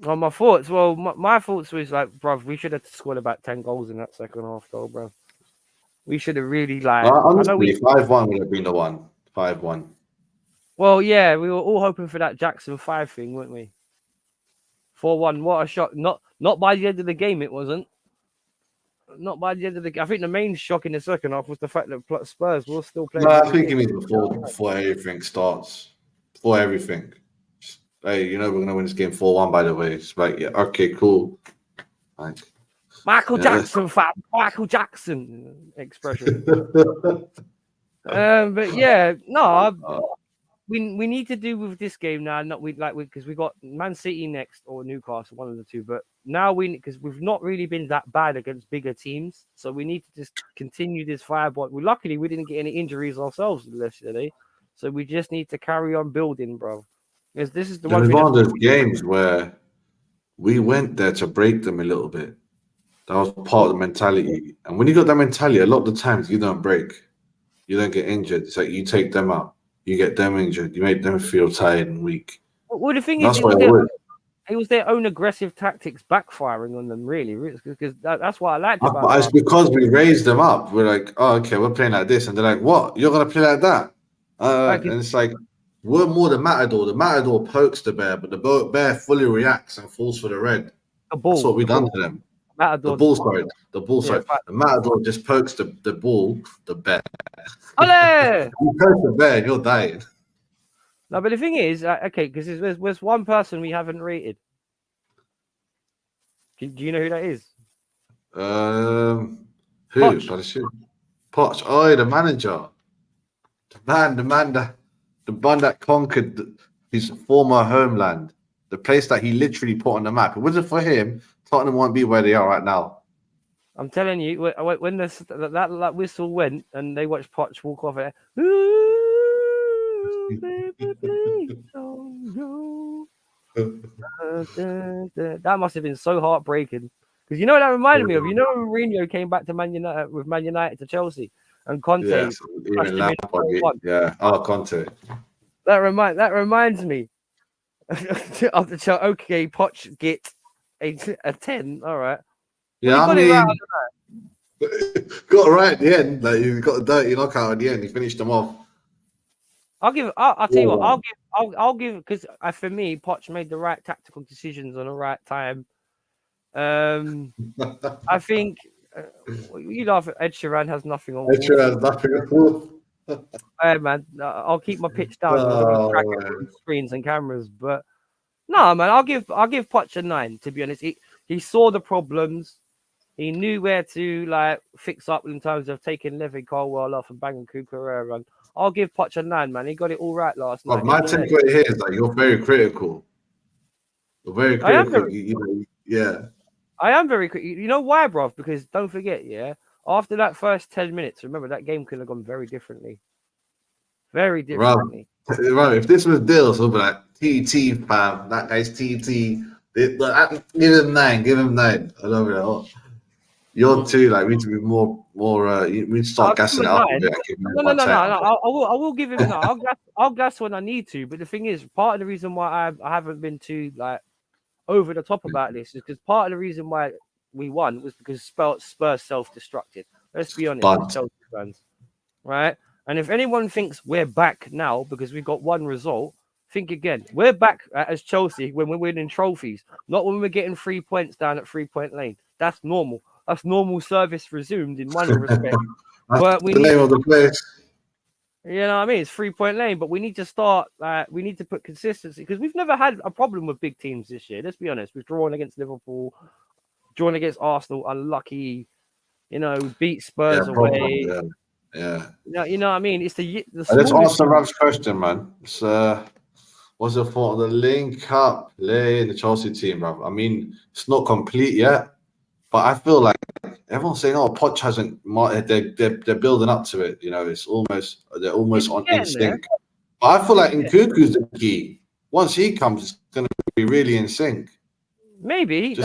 on my thoughts. Well, my thoughts was like, bruv, we should have scored about 10 goals in that second half, though, bro. We should have really like. I know we. Honestly, 5-1 would have been the one. 5-1. Well, yeah, we were all hoping for that Jackson 5 thing, weren't we? 4-1. What a shock! Not by the end of the game, it wasn't. Not by the end of the game. I think the main shock in the second half was the fact that Spurs were still playing. No, I think it means before everything starts. Before everything. Just, hey, we're gonna win this game 4-1, by the way. It's like, yeah, okay, cool. Like Michael Jackson, fam. Michael Jackson expression. But yeah, no, we need to do with this game now. Not because we got Man City next or Newcastle, one of the two. But now because we've not really been that bad against bigger teams, so we need to just continue this fireball. Luckily we didn't get any injuries ourselves yesterday, so we just need to carry on building, bro. Because this is the There one was thing one that's of those games where we went there to break them a little bit. That was part of the mentality. And when you got that mentality, a lot of the times you don't break. You don't get injured. It's like you take them out, you get them injured, you make them feel tired and weak. well. The thing And is, that's why I would. it was their own aggressive tactics backfiring on them, really, because that's what I liked about But it's last. because we raised them up. We're like, oh, okay, we're playing like this. And they're like, what? You're going to play like that? Like And it's like, we're more the Matador. The Matador pokes the bear, but the bear fully reacts and falls for the red. a That's ball, what we done to them. The Matador, bull side. The bull yeah. side. The Matador just pokes the bull, the bear. Ole! You poke the bear and you're dying. No, but the thing is, okay, because there's one person we haven't rated. Do you know who that is? Who? Poch. Poch. Oh, the manager. The man that conquered his former homeland, the place that he literally put on the map. If it wasn't for him, Tottenham won't be where they are right now. I'm telling you, when that whistle went and they watched Poch walk off it, ooh, baby, please don't go. That must have been so heartbreaking. Because you know what that reminded me of? You know when Mourinho came back to Man United to Chelsea and Conte Yes, crushed even him in Lampard. 4-1. Yeah. Oh, Conte. That reminds me of the Chelsea. Okay, Poch get a 10. All right. Yeah, Well, I he got mean, it right. got it right at the end. Like he got a dirty knockout at the end. He finished them off. I'll tell you what. I'll give because for me, Poch made the right tactical decisions on the right time. I think you laugh at Ed Sheeran has nothing on. Ed Sheeran has nothing at all. Hey man, I'll keep my pitch down. I'm gonna Oh, track it man. with screens and cameras, but no, man, I'll give Poch a 9. To be honest, he saw the problems. He knew where to fix up in terms of taking Levy Colwell off and banging Cucurella run. I'll give Poch a 9, man. He got it all right last night. My takeaway here is that you're very critical. You're very I am critical. very, Yeah. I am very critical. You know why, bro? Because don't forget, yeah, after that first 10 minutes, remember that game could have gone very differently. Very differently. Right. If this was Dills, we'll be like, TT, fam. That guy's TT. Give him 9. Give him 9. I don't know. You're too, we need to be more. We need to start gassing it up a bit. No. I will give him that. I'll gas when I need to. But the thing is, part of the reason why I haven't been too over the top about this is because part of the reason why we won was because Spurs self-destructed. Let's be honest, Chelsea fans, right? And if anyone thinks we're back now because we got one result, think again. We're back as Chelsea when we're winning trophies, not when we're getting 3 points down at 3-point lane. That's normal. That's normal service resumed in one respect. But we name of the place. You know what I mean? It's 3-point lane, but we need to start. We need to put consistency because we've never had a problem with big teams this year. Let's be honest. We've drawn against Liverpool, drawn against Arsenal, unlucky. Beat Spurs away. Yeah. You know what I mean? It's the let's answer Rav's question, man. It's, what's the thought of the link up play in the Chelsea team, Rav? I mean, it's not complete yet, but I feel like everyone's saying, "Oh, Poch hasn't." They're building up to it. It's almost they're almost on instinct. But I feel like Nkunku's the key. Once he comes, it's going to be really in sync. Maybe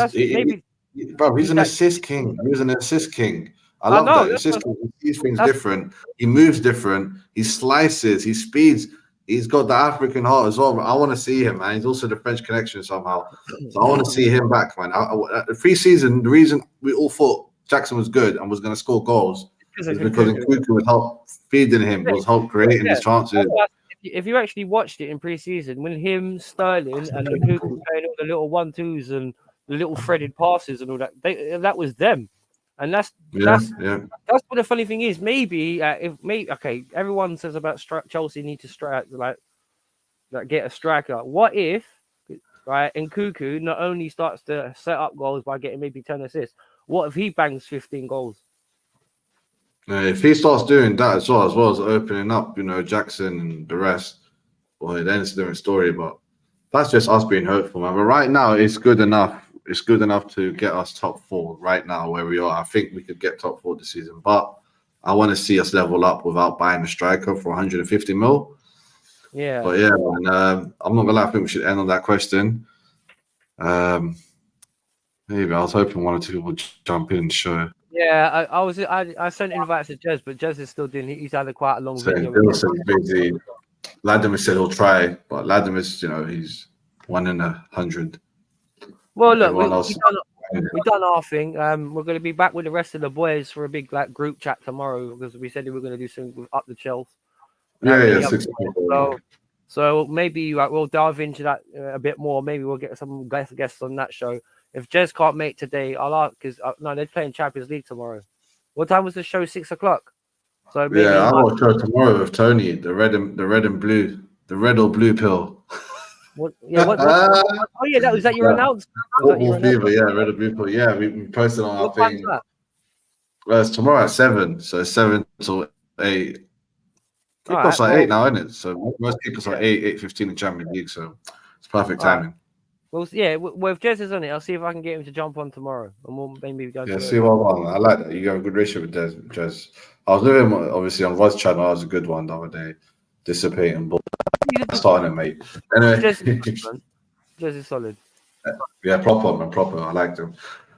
Bro, he's an assist king. He was an assist king. I love that. Assist king. He sees things different. He moves different. He slices. He speeds. He's got the African heart as well. I want to see him, man. He's also the French connection somehow. So I want to see him back, man. The pre-season, the reason we all thought Jackson was good and was going to score goals is because Nkunku would help feeding him, was help creating his chances. If you actually watched it in pre-season, when him, Sterling, and Nkunku playing all the little 1-2s and the little threaded passes and all that, that was them. And that's what the funny thing is. Maybe everyone says about Chelsea need to strike get a striker. What if Nkunku not only starts to set up goals by getting maybe 10 assists? What if he bangs 15 goals? If he starts doing that as well as opening up, Jackson and the rest, Well, then it's a different story. But that's just us being hopeful, man. But right now, it's good enough. It's good enough to get us top 4 right now where we are. I think we could get top 4 this season, but I want to see us level up without buying a striker for 150 mil. Yeah. But yeah, man, I'm not gonna lie. I think we should end on that question. Maybe I was hoping one or two would jump in and show. Yeah, I sent invites to Jez, but Jez is still doing. He's had quite a long So video. Bill said busy. Latimer said he'll try, but Latimer's, he's 1 in 100. Well, look, Everyone else. we done our thing. We're going to be back with the rest of the boys for a big group chat tomorrow because we said we were going to do something with Up the Chels. Yeah, 6 o'clock. So maybe we'll dive into that a bit more. Maybe we'll get some guests on that show. If Jez can't make today, I'll ask because no, they're playing Champions League tomorrow. What time was the show? 6 o'clock. So maybe Yeah, I will show tomorrow with Tony, the red and blue, the red or blue pill. What? Yeah. What? Oh yeah, was that your announcement? Football fever, yeah, red or blue pill. Yeah, we posted on our thing. Well, it's tomorrow at 7, so 7 till 8. Kickoff's at 8 now, isn't it? So most kickoffs are 8:15 in Champions League, so it's perfect timing. Well, yeah, well, if Jez is on it, I'll see if I can get him to jump on tomorrow, and we'll maybe go. Yeah, see what one. I like that. You have a good relationship with Jez. I was with him obviously on Rod's channel. That was a good one the other day. Dissipating, but starting it, mate. Anyway, Jez is solid. Yeah, proper man, proper. I liked him.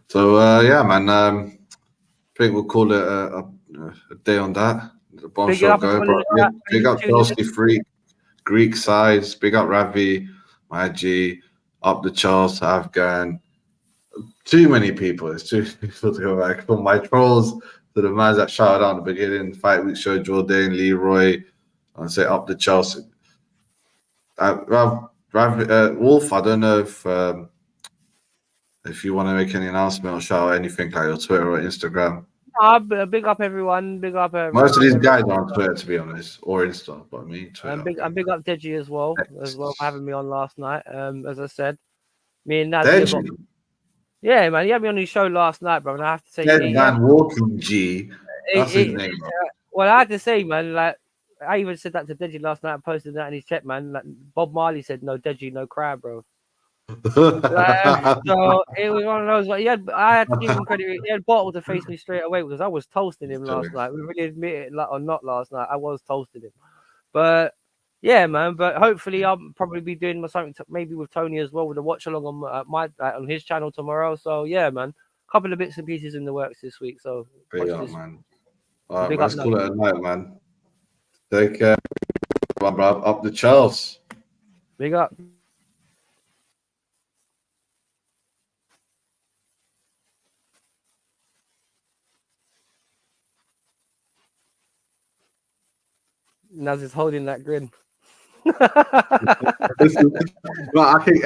So yeah, man. I think we'll call it a day on that. The bombshell go. But, big up Chelsea Freak, Greek size. Big up Ravi, my G. Up the Charles, Afghan. Too many people. There's too many people to go back. From my trolls to the man that shouted out in the beginning, Fight Week Show, Jordan, Leroy, and say up the Chelsea. Wolf, I don't know if you want to make any announcement or shout out anything like your Twitter or Instagram. Big up everyone. Big up everyone. Most of these guys are on Twitter, to be honest, or Insta, but me, Twitter. And big up Deji as well for having me on last night. As I said, me and Nazir yeah, man, he had me on his show last night, bro. And I have to say, Walking G. That's his name, bro. Well, I had to say, man, like I even said that to Deji last night. I posted that in his chat, man. Like Bob Marley said, "No Deji, no crab, bro." So it was one of those. Like, I had to give him credit. He had bottle to face me straight away because I was toasting him last night. We really admit it, or not last night. I was toasting him, but yeah, man. But hopefully, I'll probably be doing something maybe with Tony as well with a watch along on on his channel tomorrow. So yeah, man. A couple of bits and pieces in the works this week. So big up, man. All right, let's call it a night, man. Take care, bro. Up the Charles. Big up. Naz is holding that grin. Well, I think